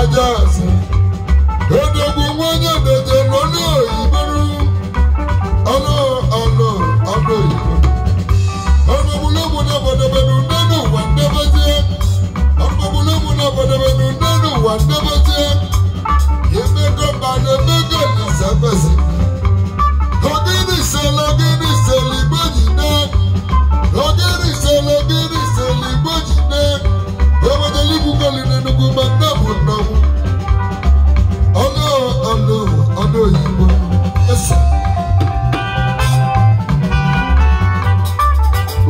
Ajasi. Odogun wanya deje lọ́nà ìbẹ̀rù. Alo. Ọmọbùlọ́mù náà bọ̀dọ̀bẹ̀nu nínú wà ndẹ́bẹ̀jẹ́. Ọmọbùlọ́mù náà bọ̀dọ̀bẹ̀nu nínú wà ndẹ́bẹ̀jẹ́. Yemeko balẹ̀mẹ́gẹ̀ ní sẹ́fẹ̀sì. Ogini sẹ́lẹ̀ gbẹ́jì náà. Ogini sẹ́lẹ̀ gbẹ́jì náà. Ọmọdé líbu kọ́lì nínú gbọ́n náà bọ̀ náà. Ọ̀nà òyìnbó. Ẹsẹ̀.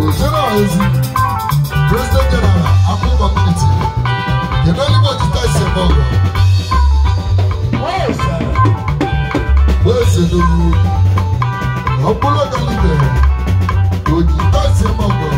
Òṣèré àìsí. President General Akun Community. Yẹ̀dọ́límọ̀ ti tá ìṣẹ̀ bọ̀gọ̀. Wẹ́ẹ̀sẹ̀ ló wú. Ọ̀pọ̀lọpọ̀ kálíbẹ̀. Òjì tá ìṣẹ̀ bọ̀gọ̀.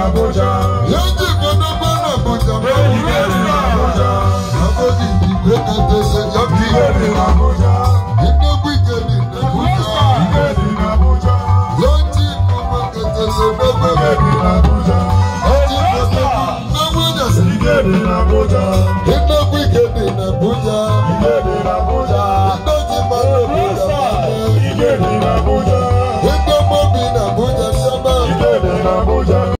Abuja.